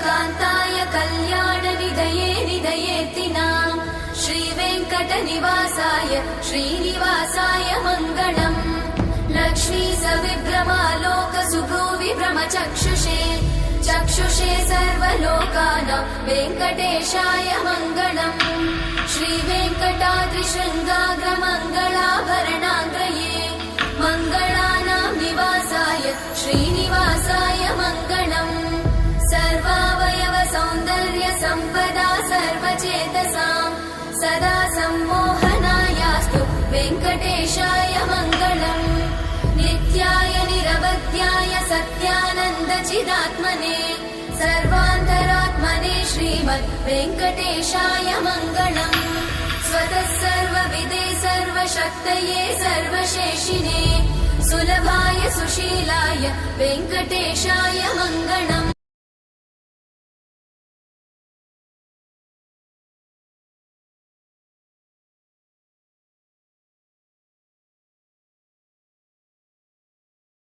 कान्ताय कल्याणनिधये निधयेतिनाम् श्रीवेङ्कटनिवासाय श्रीनिवासाय मङ्गलम् लक्ष्मी सविभ्रमालोकसुभ्रूविभ्रमचक्षुषे चक्षुषे सर्वलोकानां वेङ्कटेशाय मङ्गलम् श्रीवेङ्कटाद्रिशृङ्गाग्रमङ्गलाभरणाङ्गये मङ्गलानां निवासाय श्रीनिवासाय मङ्गलम् सर्वावयव सौन्दर्य सम्पदा सर्वचेतसां सदा सम्मोहनायास्तु वेङ्कटेशाय मङ्गलम् नित्याय निरवध्याय सत्यानन्दचिदात्मने सर्वान्तरात्मने श्रीमद् वेङ्कटेशाय मङ्गलम् स्वतः सर्वविदे सर्वशक्तये सर्वशेषिने सुलभाय सुशीलाय वेङ्कटेशाय मङ्गलम्